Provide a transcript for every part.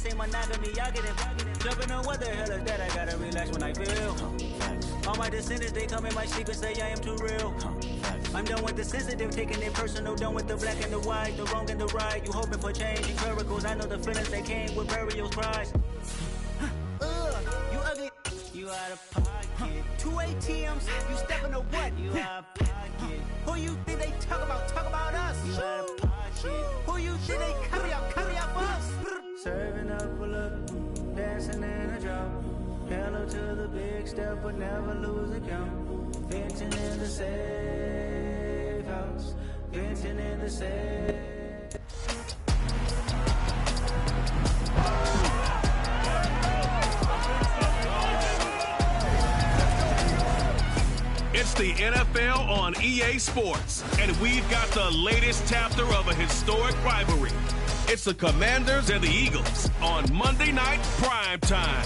this ain't monogamy, y'all get it. Jumping on what the hell is that? I gotta relax when I feel. All my descendants, they come in my sleep and say I am too real. I'm done with the sensitive, taking it personal, done with the black and the white, the wrong and the right. You hoping for change and miracles, I know the feelings that came with burial cries. You ugly, you out of pocket. 2 ATMs, you stepping to what? You out of pocket. Who you think they talk about us? You out of pocket. Who you think they carry out for us? Serving up a look, dancing in a drop. Hello to the big step, but never lose a count. Venting in the safe house, venting in the safe. It's the NFL on EA Sports, and we've got the latest chapter of a historic rivalry. It's the Commanders and the Eagles on Monday Night Prime Time.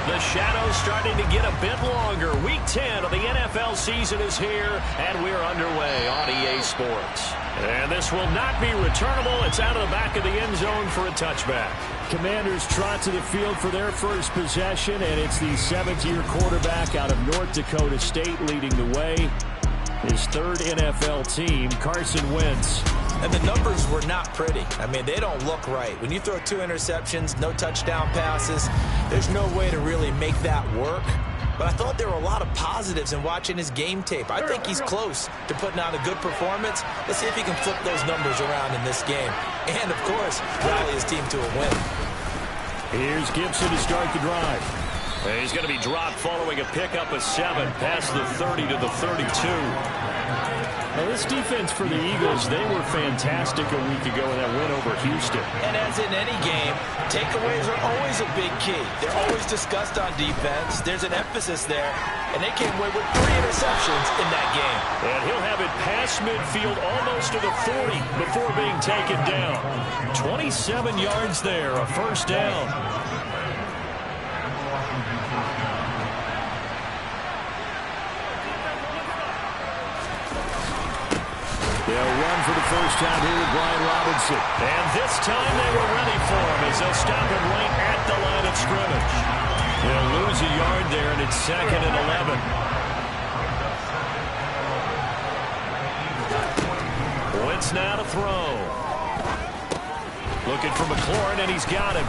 The shadow's starting to get a bit longer. Week 10 of the NFL season is here, and we're underway on EA Sports. And this will not be returnable. It's out of the back of the end zone for a touchback. Commanders trot to the field for their first possession, and it's the seventh-year quarterback out of North Dakota State leading the way. His third NFL team, Carson Wentz. And the numbers were not pretty. I mean, they don't look right. When you throw 2 interceptions, no touchdown passes, there's no way to really make that work. But I thought there were a lot of positives in watching his game tape. I think he's close to putting out a good performance. Let's see if he can flip those numbers around in this game. And, of course, rally his team to a win. Here's Gibson to start the drive. He's going to be dropped following a pickup of 7 past the 30 to the 32. Now, this defense for the Eagles, they were fantastic a week ago in that win over Houston. And as in any game, takeaways are always a big key. They're always discussed on defense. There's an emphasis there, and they came away with 3 interceptions in that game. And he'll have it past midfield almost to the 40 before being taken down. 27 yards there, a first down. They'll run for the first time here with Brian Robinson. And this time they were ready for him as they'll stop him right at the line of scrimmage. They'll lose a yard there, and it's 2nd and 11. Wentz now to throw. Looking for McLaurin, and he's got him.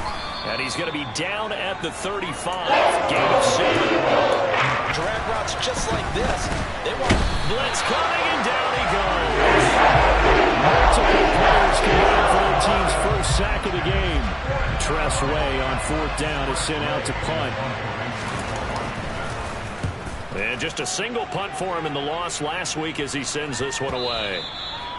And he's going to be down at the 35. Gain of 7. Drag routes just like this. They want blitz coming, and down he goes. Multiple players combined for their team's first sack of the game. Tress Way on 4th down is sent out to punt. And just a single punt for him in the loss last week as he sends this one away.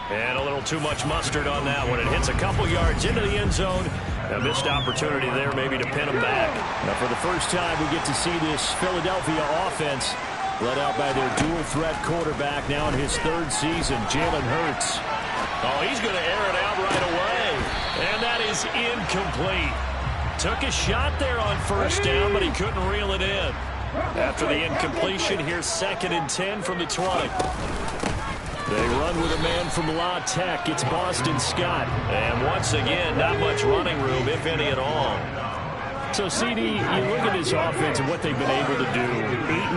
And a little too much mustard on that one. It hits a couple yards into the end zone. A missed opportunity there maybe to pin him back. Now for the first time we get to see this Philadelphia offense led out by their dual-threat quarterback now in his 3rd season, Jalen Hurts. Oh, he's going to air it out right away. And that is incomplete. Took a shot there on first down, but he couldn't reel it in. After the incompletion, here's 2nd and 10 from the 20. They run with a man from La Tech. It's Boston Scott. And once again, not much running room, if any at all. So, CD, you look at this offense and what they've been able to do.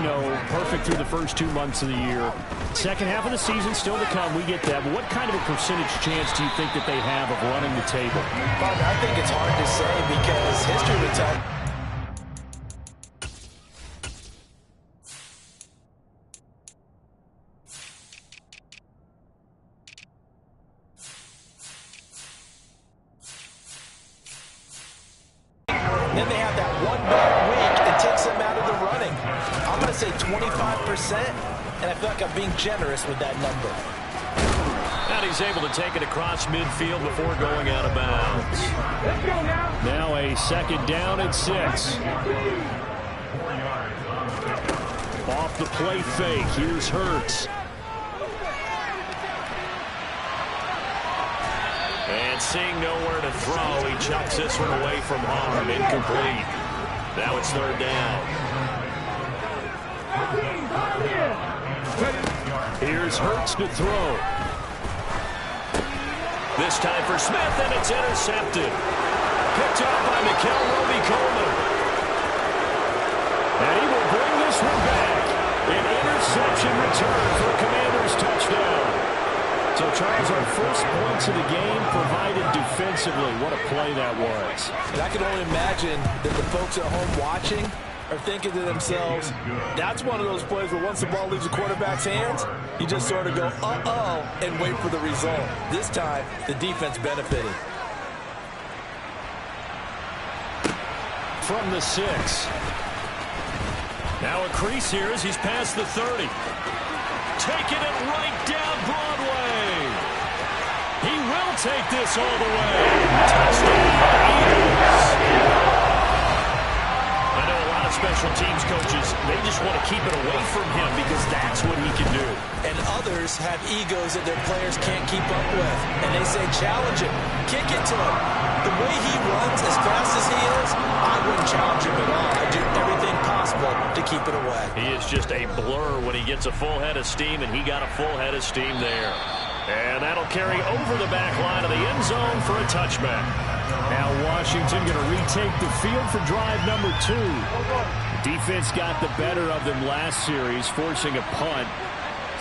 8-0, perfect through the first 2 months of the year. Second half of the season still to come. We get that. But what kind of a percentage chance do you think that they have of running the table? Bob, I think it's hard to say because history would tell. Then they have that one bad week. It takes them out of the running. I'm going to say 25%. and I feel like I'm being generous with that number. And he's able to take it across midfield before going out of bounds. Now a second down and 6. Off the play fake. Here's Hurts. And seeing nowhere to throw, he chucks this one away from harm. Incomplete. Now it's third down. Here's Hurts to throw. This time for Smith, and it's intercepted. Picked up by Mikel Roby-Coleman. And he will bring this one back. An interception return for a Commanders touchdown. So, Charles, our first points of the game provided defensively. What a play that was. And I can only imagine that the folks at home watching are thinking to themselves, that's one of those plays where once the ball leaves the quarterback's hands, you just sort of go, uh-oh, and wait for the result. This time, the defense benefited. From the 6. Now a crease here as he's past the 30. Taking it right down Broadway. He will take this all the way. Touchdown, Eagles. I know a lot of special teams coaches, they just want to keep it away from him because that's what he can do. And others have egos that their players can't keep up with. And they say, challenge him. Kick it to him. The way he runs as fast as he is, I wouldn't challenge him at all. I'd do everything possible to keep it away. He is just a blur when he gets a full head of steam, and he got a full head of steam there. And that'll carry over the back line of the end zone for a touchback. Now Washington going to retake the field for drive number 2. Defense got the better of them last series, forcing a punt.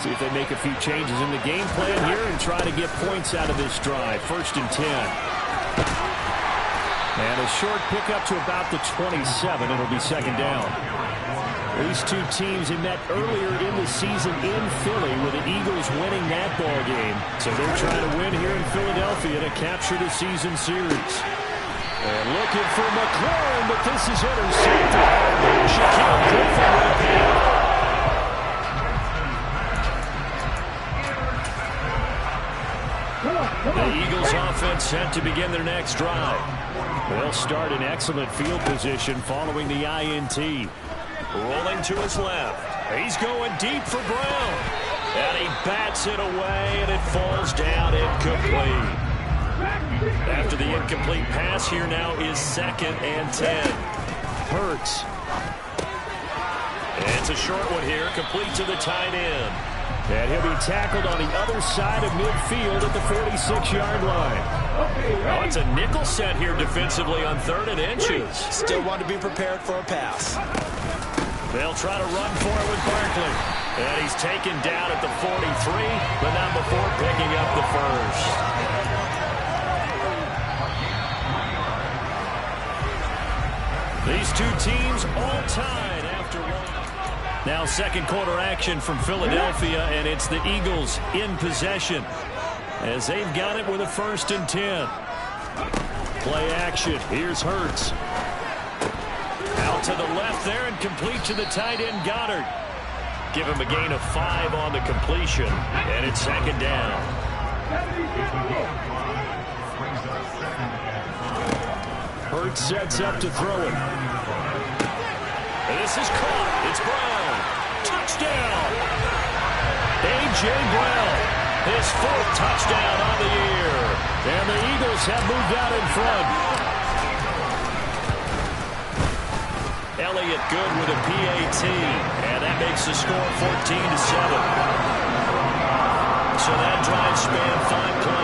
See if they make a few changes in the game plan here and try to get points out of this drive. First and 10. And a short pickup to about the 27. It'll be second down. These two teams met earlier in the season in Philly with the Eagles winning that ball game. So they're trying to win here in Philadelphia to capture the season series. And looking for McLaurin, but this is intercepted. Shaquille Griffin with it. The Eagles offense set to begin their next drive. They'll start in excellent field position following the INT. Rolling to his left. He's going deep for Brown. And he bats it away, and it falls down incomplete. After the incomplete pass, here now is second and 10. Hurts. It's a short one here, complete to the tight end. And he'll be tackled on the other side of midfield at the 46-yard line. Oh, it's a nickel set here defensively on 3rd and inches. Still want to be prepared for a pass. They'll try to run for it with Barkley. And he's taken down at the 43, but not before picking up the first. These two teams all tied after one. Now second quarter action from Philadelphia, and it's the Eagles in possession as they've got it with a 1st and 10. Play action. Here's Hurts. Out to the left there and complete to the tight end Goddard. Give him a gain of 5 on the completion, and it's second down. Hurts sets up to throw it. This is caught. It's Brown. Touchdown. A.J. Brown. His 4th touchdown on the year. And the Eagles have moved out in front. Elliott good with a PAT. And that makes the score 14-7. So that drive spanned 5 plays.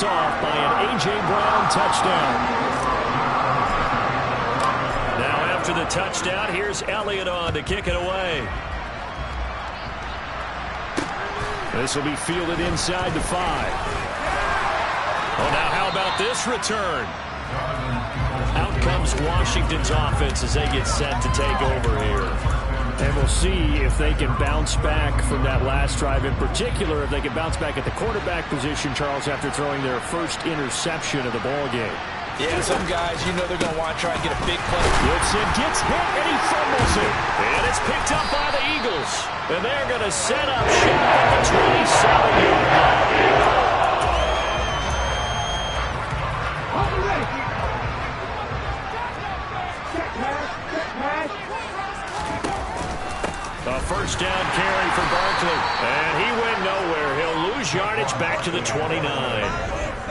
off by an A.J. Brown touchdown. Now after the touchdown, here's Elliott on to kick it away. This will be fielded inside the 5. Oh, now how about this return? Out comes Washington's offense as they get set to take over here. And we'll see if they can bounce back from that last drive. In particular, if they can bounce back at the quarterback position, Charles, after throwing their first interception of the ball game. Yeah, some guys, you know they're going to want to try and get a big play. Gibson gets hit, and he fumbles it. And it's picked up by the Eagles. And they're going to set up shop at the 27-yard line. A first down carry for Barkley. And he went nowhere. He'll lose yardage back to the 29.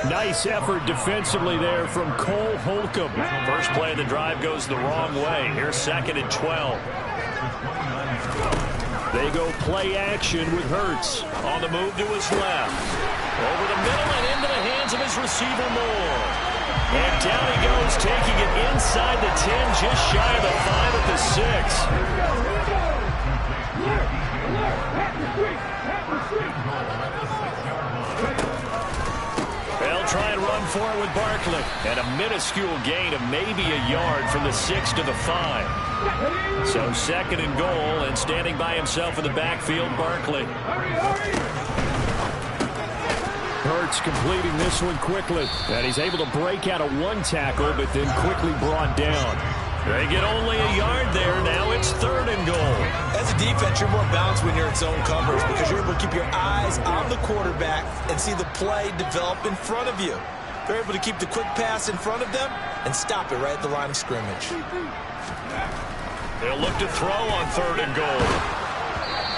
Nice effort defensively there from Cole Holcomb. First play of the drive goes the wrong way. Here's 2nd and 12. They go play action with Hurts. On the move to his left. Over the middle and into the hands of his receiver Moore. And down he goes, taking it inside the 10, just shy of the 5 at the 6. They'll try and run for it with Barkley. And a minuscule gain of maybe a yard from the 6 to the 5. So 2nd and goal, and standing by himself in the backfield, Barkley. Hurts completing this one quickly. And he's able to break out of one tackle, but then quickly brought down. They get only a yard there. Now it's 3rd and goal. As a defense, you're more balanced when you're in zone coverage because you're able to keep your eyes on the quarterback and see the play develop in front of you. They're able to keep the quick pass in front of them and stop it right at the line of scrimmage. They'll look to throw on 3rd and goal.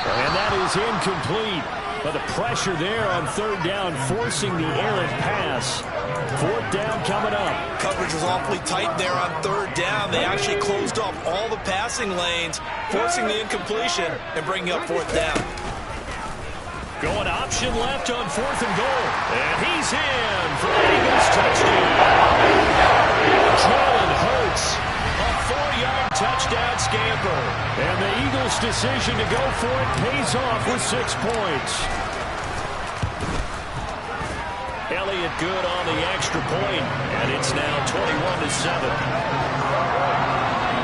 And that is incomplete. But the pressure there on 3rd down, forcing the errant pass. 4th down coming up. Coverage was awfully tight there on 3rd down. They actually closed off all the passing lanes, forcing the incompletion and bringing up 4th down. Going option left on 4th and goal. And he's in for the Eagles touchdown. Jalen Hurts. A 4-yard touchdown scamper. And the Eagles' decision to go for it pays off with 6 points. Elliott good on the extra point, and it's now 21-7.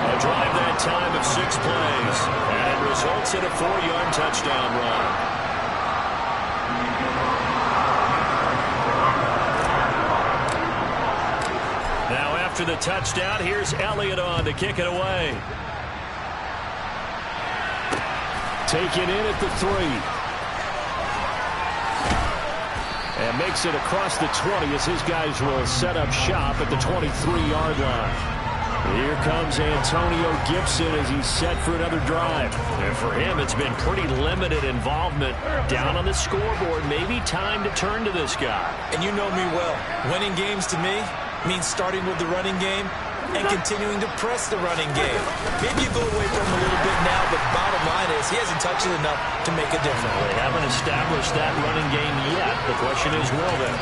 A drive that time of 6 plays, and it results in a 4-yard touchdown run. Now after the touchdown, here's Elliott on to kick it away. Taken in at the 3. And makes it across the 20 as his guys will set up shop at the 23-yard line. Here comes Antonio Gibson as he's set for another drive. And for him, it's been pretty limited involvement down on the scoreboard. Maybe time to turn to this guy. And you know me well. Winning games to me means starting with the running game and continuing to press the running game. Maybe you go away from him a little bit now, but bottom line is he hasn't touched it enough to make a difference. They haven't established that running game yet. The question is, will they?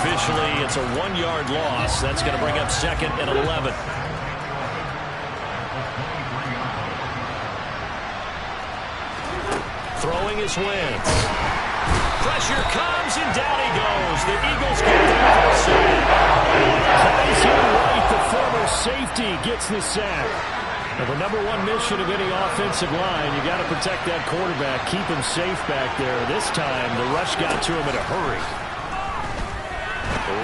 Officially, it's a 1-yard loss. That's going to bring up 2nd and 11. Throwing is Wentz. Pressure comes, and down he goes. The Eagles get there for a sack. The former safety gets the sack. Now, the number 1 mission of any offensive line, you got to protect that quarterback, keep him safe back there. This time, the rush got to him in a hurry.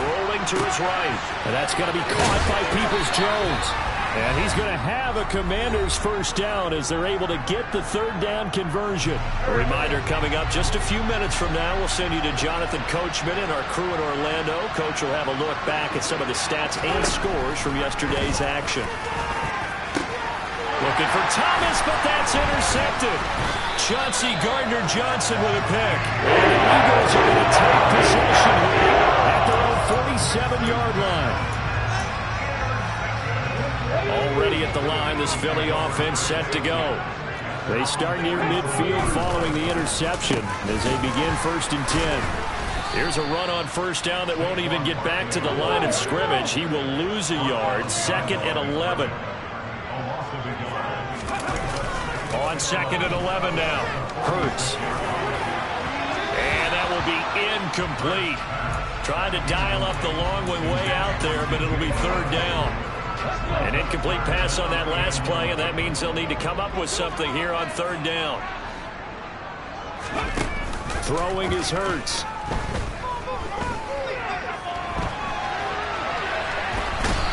Rolling to his right. And that's going to be caught by Peoples-Jones. And he's going to have a Commander's first down as they're able to get the 3rd down conversion. A reminder coming up just a few minutes from now. We'll send you to Jonathan Coachman and our crew in Orlando. Coach will have a look back at some of the stats and scores from yesterday's action. Looking for Thomas, but that's intercepted. Chauncey Gardner-Johnson with a pick. And the Eagles are going to take possession at their own 47-yard line. Already at the line, this Philly offense set to go. They start near midfield following the interception as they begin 1st and 10. Here's a run on first down that won't even get back to the line of scrimmage. He will lose a yard. 2nd and 11. On 2nd and 11 now. Hurts. And that will be incomplete. Tried to dial up the long way out there, but it'll be 3rd down. An incomplete pass on that last play, and that means they'll need to come up with something here on 3rd down. Throwing is Hurts.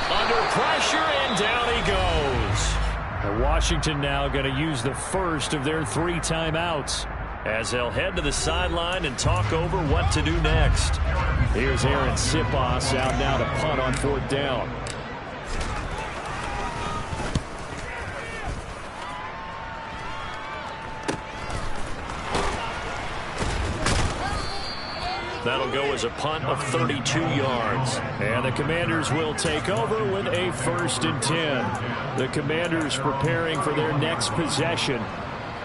Under pressure, and down he goes. And Washington now going to use the first of their 3 timeouts as they'll head to the sideline and talk over what to do next. Here's Aaron Siposs out now to punt on 4th down. That'll go as a punt of 32 yards. And the Commanders will take over with a 1st and 10. The Commanders preparing for their next possession.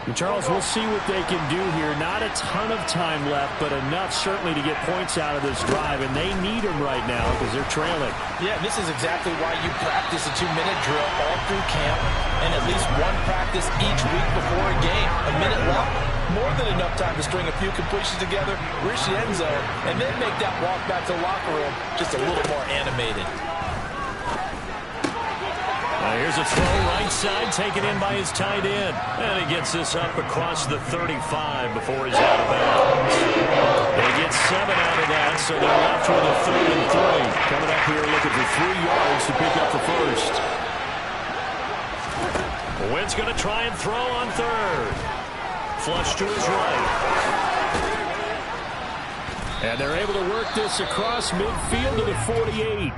And Charles, we'll see what they can do here. Not a ton of time left, but enough certainly to get points out of this drive, and they need them right now because they're trailing. Yeah, this is exactly why you practice a 2-minute drill all through camp and at least one practice each week before a game. A minute left, more than enough time to string a few completions together, reach the end zone, and then make that walk back to the locker room just a little more animated. Here's a throw right side taken in by his tight end. And he gets this up across the 35 before he's out of bounds. They get 7 out of that, so they're left with a 3rd and 3. Coming up here looking for 3 yards to pick up the first. Wynn's going to try and throw on 3rd. Flush to his right. And they're able to work this across midfield to the 48.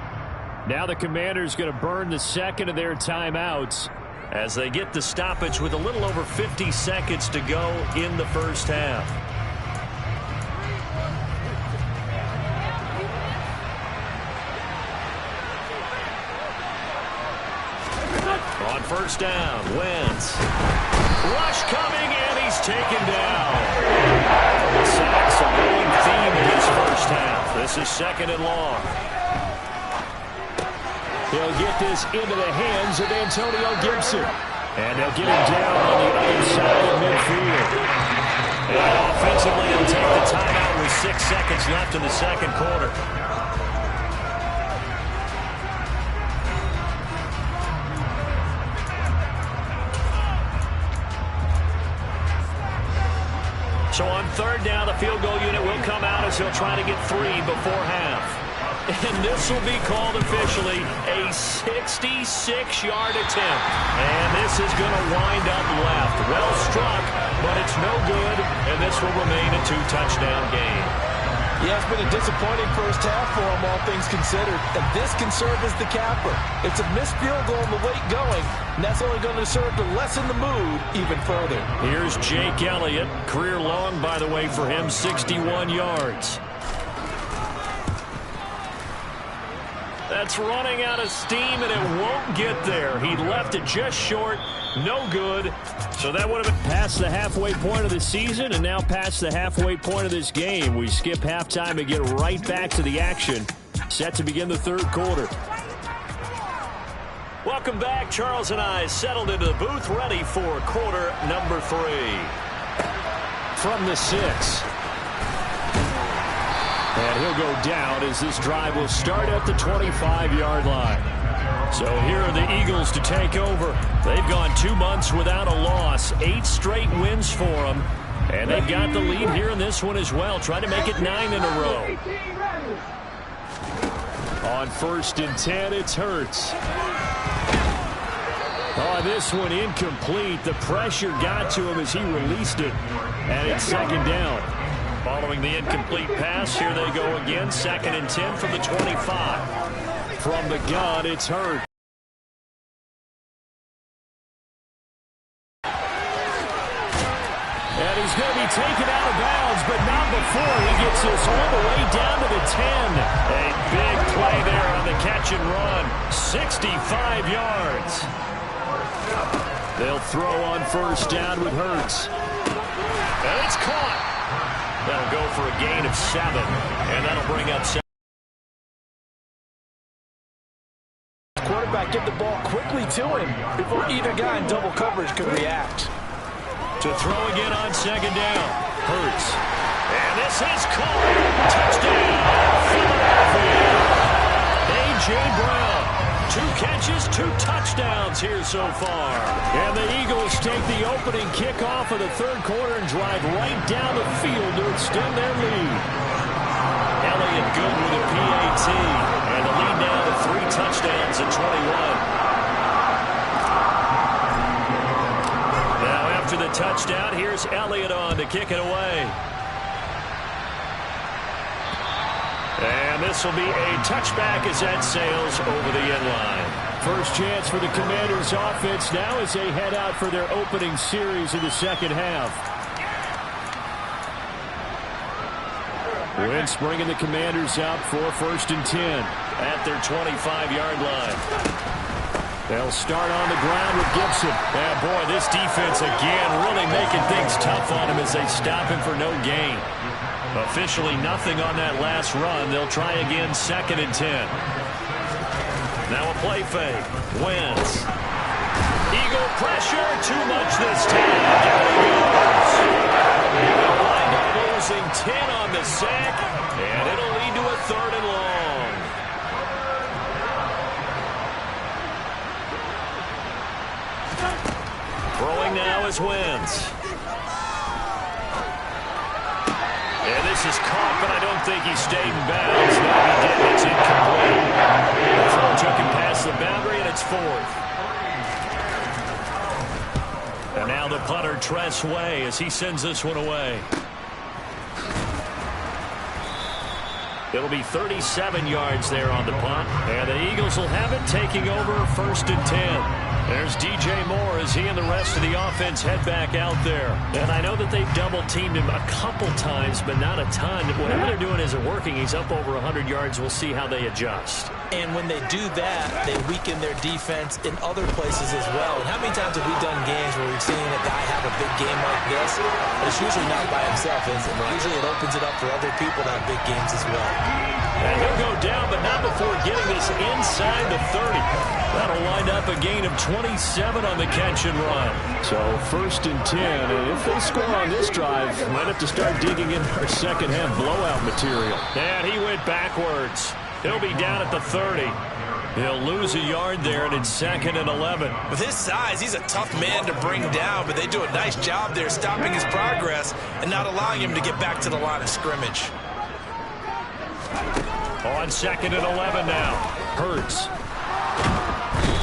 Now the Commanders going to burn the 2nd of their timeouts as they get the stoppage with a little over 50 seconds to go in the first half. On first down, Wentz. Rush coming, and he's taken down. The sacks are going theme in his first half. This is 2nd and long. They'll get this into the hands of Antonio Gibson. And they'll get him down on the other side of midfield. And offensively, they'll take the timeout with 6 seconds left in the 2nd quarter. So on 3rd down, the field goal unit will come out as they'll try to get 3 before half. And this will be called officially a 66-yard attempt. And this is going to wind up left. Well struck, but it's no good. And this will remain a 2-touchdown game. Yeah, it's been a disappointing first half for them, all things considered. And this can serve as the capper. It's a missed field goal in the late going, and that's only going to serve to lessen the mood even further. Here's Jake Elliott. Career long, by the way, for him, 61 yards. That's running out of steam, and it won't get there. He left it just short. No good. So that would have been past the halfway point of the season and now past the halfway point of this game. We skip halftime and get right back to the action. Set to begin the 3rd quarter. Welcome back. Charles and I settled into the booth ready for quarter number 3. From the 6. And he'll go down as this drive will start at the 25-yard line. So here are the Eagles to take over. They've gone 2 months without a loss. 8 straight wins for them. And they've got the lead here in this one as well. Trying to make it 9 in a row. On 1st and 10, it's Hurts. Oh, this one incomplete. The pressure got to him as he released it. And it's 2nd down. Following the incomplete pass, here they go again. 2nd and 10 from the 25. From the gun, it's Hurts. And he's going to be taken out of bounds, but not before he gets this all the way down to the 10. A big play there on the catch and run. 65 yards. They'll throw on 1st down with Hurts. And it's caught. That'll go for a gain of 7, and that'll bring up 7. Quarterback get the ball quickly to him before either guy in double coverage could react. To throw again on second down. Hurts. And this is caught. Touchdown. Philadelphia. A.J. Brown. 2 catches, 2 touchdowns here so far. And the Eagles take the opening kickoff of the third quarter and drive right down the field to extend their lead. Elliott good with a PAT. And the lead now to 3 touchdowns at 21. After the touchdown, here's Elliott on to kick it away. And this will be a touchback as that sails over the end line. First chance for the Commanders' offense now as they head out for their opening series of the second half. Wentz bringing the Commanders out for 1st and 10 at their 25-yard line. They'll start on the ground with Gibson. Yeah, boy, this defense again really making things tough on him as they stop him for no gain. Officially nothing on that last run. They'll try again 2nd and 10. Now a play fake. Wentz. Eagle pressure. Too much this time. Down he goes. They'll wind up losing 10 on the sack, and it'll lead to a 3rd and long. Throwing now is Wentz. And this is caught, but I don't think he stayed in bounds. No, he didn't. It's incomplete. The throw took him past the boundary, and it's 4th. And now the punter, Tress Way, as he sends this one away. It'll be 37 yards there on the punt. And the Eagles will have it, taking over 1st and 10. There's DJ Moore as he and the rest of the offense head back out there. And I know that they've double-teamed him a couple times, but not a ton. Whatever they're doing isn't working. He's up over 100 yards. We'll see how they adjust. And when they do that, they weaken their defense in other places as well. And how many times have we done games where we've seen a guy have a big game like this? But it's usually not by himself, is it? Usually it opens it up for other people to have big games as well. And he'll go down, but not before getting this inside the 30. That'll wind up a gain of 27 on the catch and run. So 1st and 10, and if they score on this drive, might have to start digging in our second half blowout material. And he went backwards. He'll be down at the 30. He'll lose a yard there, and it's 2nd and 11. With his size, he's a tough man to bring down, but they do a nice job there stopping his progress and not allowing him to get back to the line of scrimmage. On 2nd and 11 now. Hurts.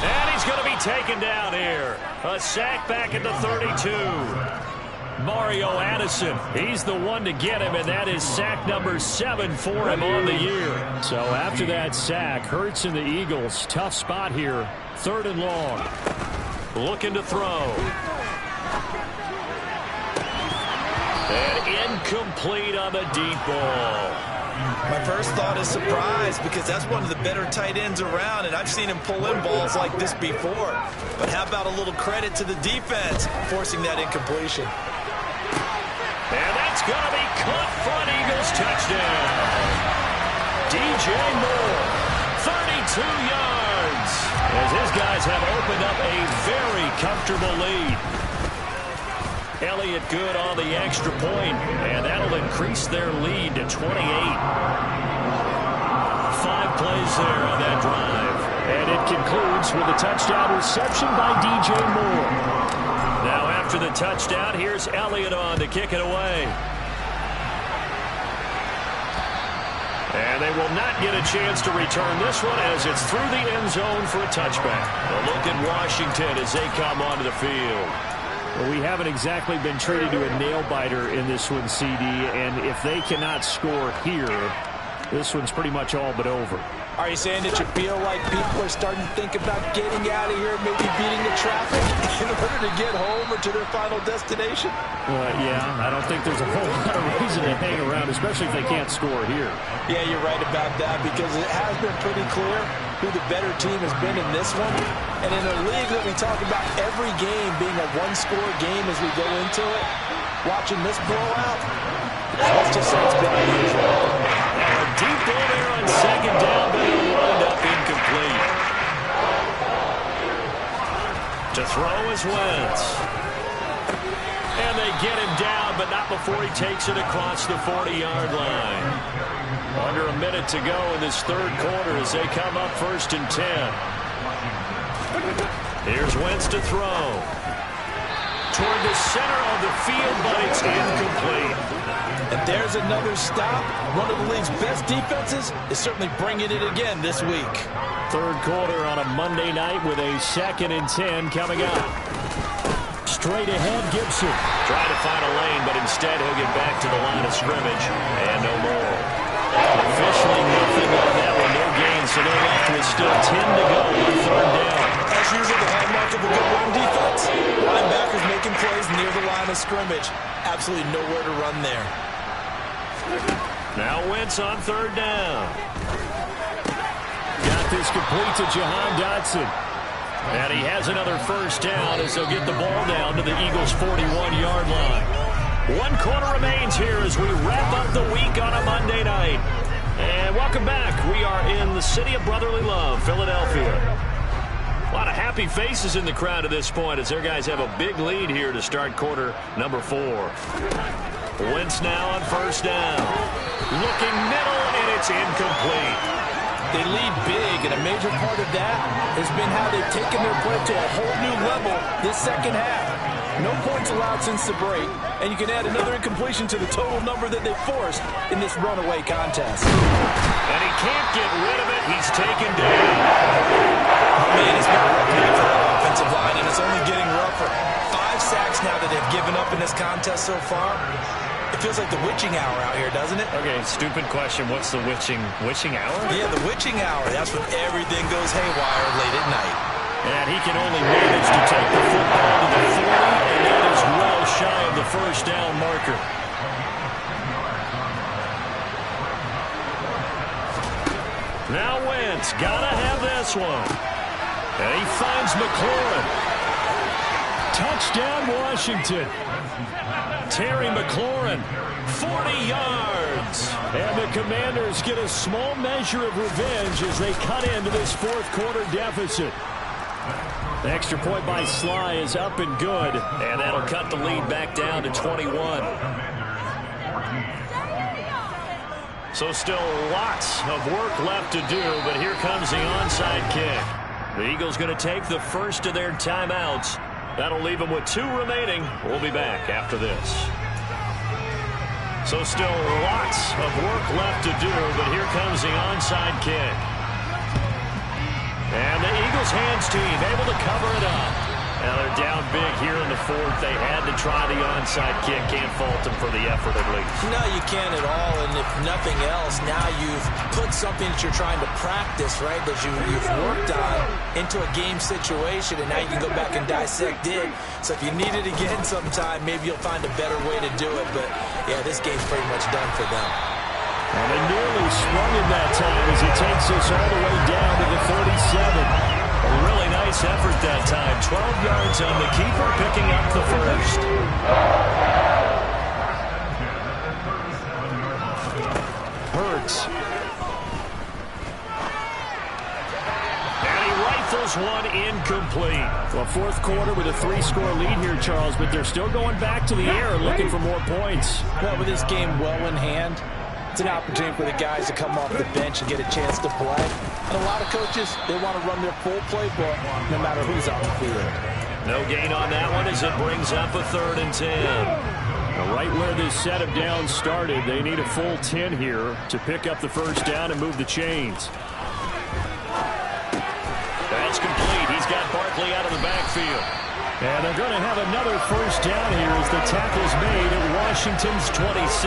And he's going to be taken down here. A sack back at the 32. Mario Addison, he's the one to get him, and that is sack number 7 for him on the year. So after that sack, Hurts and the Eagles, tough spot here. 3rd and long. Looking to throw. And incomplete on the deep ball. My first thought is surprise, because that's one of the better tight ends around, and I've seen him pull in balls like this before. But how about a little credit to the defense forcing that incompletion? And that's going to be caught. Front Eagles touchdown. DJ Moore, 32 yards, as his guys have opened up a very comfortable lead. Elliott good on the extra point, and that'll increase their lead to 28. 5 plays there on that drive. And it concludes with a touchdown reception by DJ Moore. Now after the touchdown, here's Elliott on to kick it away. And they will not get a chance to return this one as it's through the end zone for a touchback. A look at Washington as they come onto the field. Well, we haven't exactly been treated to a nail-biter in this one, CD, and if they cannot score here, this one's pretty much all but over. Are you saying that you feel like people are starting to think about getting out of here, maybe beating the traffic in order to get home or to their final destination? Yeah, I don't think there's a whole lot of reason to hang around, especially if they can't score here. Yeah, you're right about that, because it has been pretty clear who the better team has been in this one. And in a league that we talk about every game being a one-score game as we go into it, watching this blowout, Let's just say it's been unusual. A deep ball there on second down, but it'll wind up incomplete. To throw is Wentz. And they get him down, but not before he takes it across the 40-yard line. Under a minute to go in this third quarter as they come up 1st and 10. Here's Wentz to throw. Toward the center of the field, but it's incomplete. And there's another stop. One of the league's best defenses is certainly bringing it again this week. Third quarter on a Monday night with a 2nd and 10 coming up. Straight ahead, Gibson. Trying to find a lane, but instead he'll get back to the line of scrimmage. And no more. Officially nothing on that one. No gain, so they're left with still 10 to go on 3rd down. As usual, the hallmark of a good run defense. Linebackers making plays near the line of scrimmage. Absolutely nowhere to run there. Now Wentz on 3rd down. Got this complete to Jahan Dotson. And he has another 1st down as they'll get the ball down to the Eagles' 41-yard line. 1 quarter remains here as we wrap up the week on a Monday night. And welcome back. We are in the city of brotherly love, Philadelphia. A lot of happy faces in the crowd at this point as their guys have a big lead here to start quarter number 4. Wentz now on 1st down. Looking middle, and it's incomplete. They lead big, and a major part of that has been how they've taken their play to a whole new level this second half. No points allowed since the break, and you can add another incompletion to the total number that they forced in this runaway contest. And he can't get rid of it. He's taken down. Oh, man, it's been a rough night for that offensive line, and it's only getting rougher. 5 sacks now that they've given up in this contest so far. It feels like the witching hour out here, doesn't it? Okay, stupid question. What's the witching hour? Yeah, the witching hour. That's when everything goes haywire late at night. And he can only manage to take the football to the 40, and that is well shy of the 1st down marker. Now Wentz, gotta have this one. And he finds McLaurin. Touchdown, Washington. Terry McLaurin, 40 yards. And the Commanders get a small measure of revenge as they cut into this 4th quarter deficit. The extra point by Sly is up and good. And that'll cut the lead back down to 21. So still lots of work left to do, but here comes the onside kick. The Eagles going to take the first of their timeouts. That'll leave them with 2 remaining. We'll be back after this. So still lots of work left to do, but here comes the onside kick. And the Eagles hands team able to cover it up. Now they're down big here in the 4th. They had to try the onside kick. Can't fault them for the effort at least. No, you can't at all. And if nothing else, now you've put something that you're trying to practice, right, that you've worked on into a game situation, and now you can go back and dissect it. So if you need it again sometime, maybe you'll find a better way to do it. But, yeah, this game's pretty much done for them. And they nearly swung him that time as he takes us all the way down to the 37. A really nice effort that time. 12 yards on the keeper, picking up the 1st. Hurts. And he rifles one incomplete. Well, 4th quarter with a 3-score lead here, Charles, but they're still going back to the air looking for more points. Well, with this game well in hand, it's an opportunity for the guys to come off the bench and get a chance to play. And a lot of coaches, they want to run their full playbook no matter who's on the field. No gain on that one as it brings up a 3rd and 10. Now, right where this set of downs started, they need a full 10 here to pick up the 1st down and move the chains. That's complete. He's got Barkley out of the backfield. And they're going to have another 1st down here as the tackle's made at Washington's 26.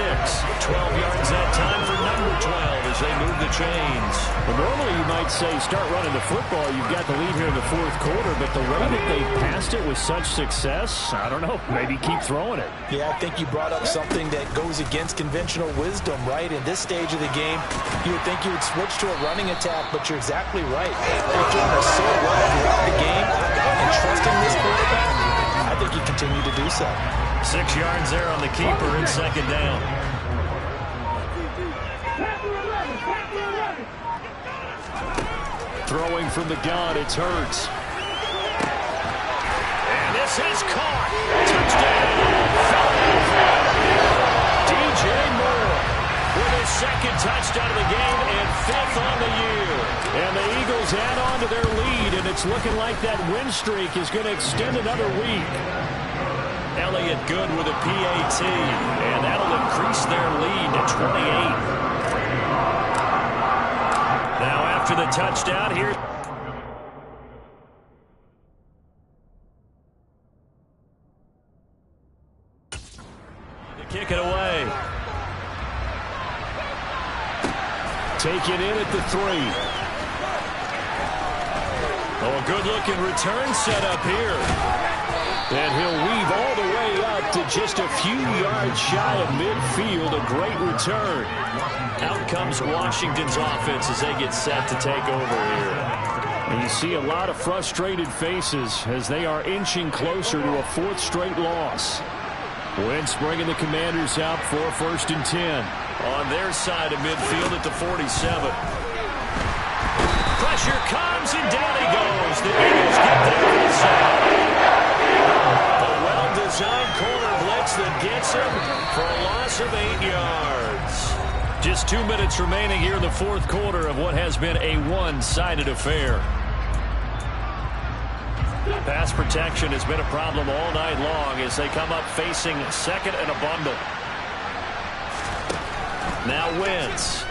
12 yards that time for number 12 as they move the chains. Well, normally you might say start running the football. You've got the lead here in the 4th quarter, but the way that they passed it with such success, I don't know, maybe keep throwing it. Yeah, I think you brought up something that goes against conventional wisdom, right? In this stage of the game, you would think you would switch to a running attack, but you're exactly right. They've done this so well throughout the game, and trusting this quarterback, I think you continue to do so. 6 yards there on the keeper in 2nd down. Throwing from the gun, it's Hurts. And this is caught. Touchdown. DJ Moore with his second touchdown of the game and 5th on the year. And the Eagles add on to their lead, and it's looking like that win streak is going to extend another week. Elliott good with a PAT, and that'll increase their lead to 28. Now after the touchdown here. To kick it away. Taken in at the 3. Oh, a good-looking return set up here. And he'll weave all the way up to just a few yards shy of midfield. A great return. Out comes Washington's offense as they get set to take over here. And you see a lot of frustrated faces as they are inching closer to a 4th straight loss. Wentz bringing the Commanders out for 1st and 10. On their side of midfield at the 47. Pressure comes and down he goes. The Eagles get there inside. A well-designed corner blitz that gets him for a loss of 8 yards. Just 2 minutes remaining here in the 4th quarter of what has been a one-sided affair. Pass protection has been a problem all night long as they come up facing 2nd and a bundle. Now Wentz.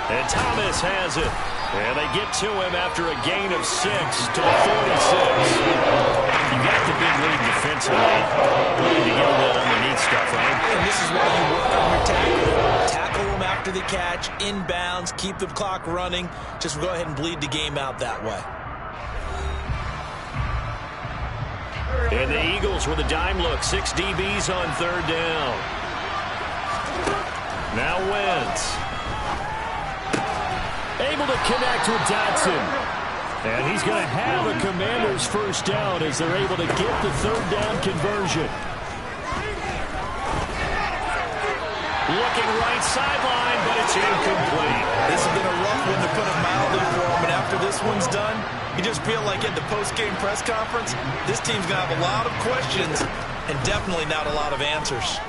And Thomas has it. And they get to him after a gain of 6 to the 46. You got the big lead defensively. You need to get a little underneath stuff, right? And this is why you work on your tackle. Tackle them after the catch, inbounds, keep the clock running. Just go ahead and bleed the game out that way. And the Eagles with a dime look. 6 DBs on 3rd down. Now Wentz. Able to connect with Dotson. And he's going to have a Commanders 1st down as they're able to get the 3rd down conversion. Looking right sideline, but it's incomplete. This has been a rough one to put it mildly for him, and after this one's done, you just feel like at the post-game press conference, this team's going to have a lot of questions and definitely not a lot of answers.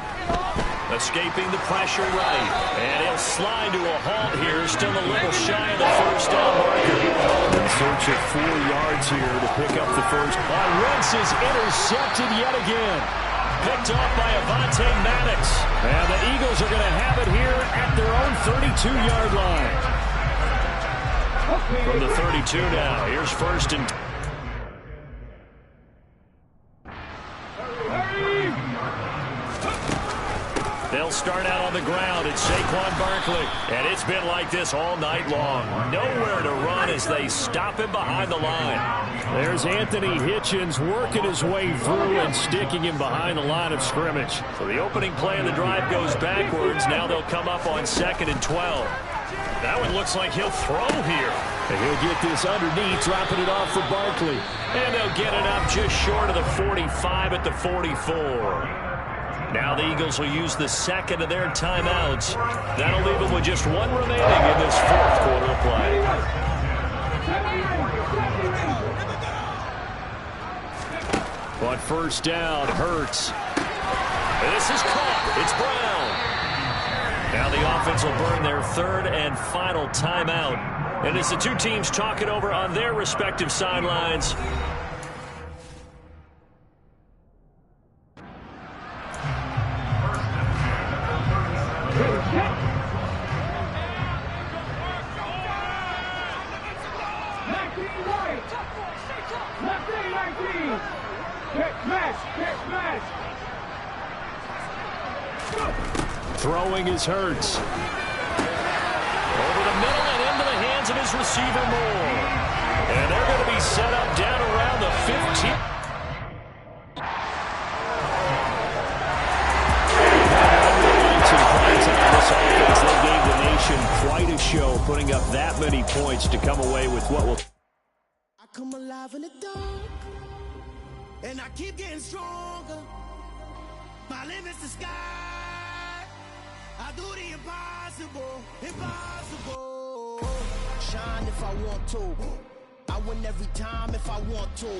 Escaping the pressure right. And he'll slide to a halt here. Still a little shy of the 1st down marker. In search of 4 yards here to pick up the 1st. Wentz is intercepted yet again. Picked off by Avonte Maddox. And the Eagles are going to have it here at their own 32-yard line. From the 32 now. Here's 1st and 10. They'll start out on the ground. It's Saquon Barkley. And it's been like this all night long. Nowhere to run as they stop him behind the line. There's Anthony Hitchens working his way through and sticking him behind the line of scrimmage. So the opening play of the drive goes backwards. Now they'll come up on 2nd and 12. That one looks like he'll throw here. And he'll get this underneath, dropping it off for Barkley. And they'll get it up just short of the 45 at the 44. Now the Eagles will use the 2nd of their timeouts. That'll leave them with just 1 remaining in this 4th quarter of play. On 1st down, Hurts. And this is caught. It's Brown. Now the offense will burn their 3rd and final timeout. And as the two teams talk it over on their respective sidelines, throwing is Hurts. over the middle and into the hands of his receiver Moore. And they're going to be set up down around the 15. This offense, they gave the nation quite a show, putting up that many points to come away with what will. I come alive in the dark, and I keep getting stronger. My limit's the sky. I do the impossible, impossible. Shine if I want to. I win every time if I want to.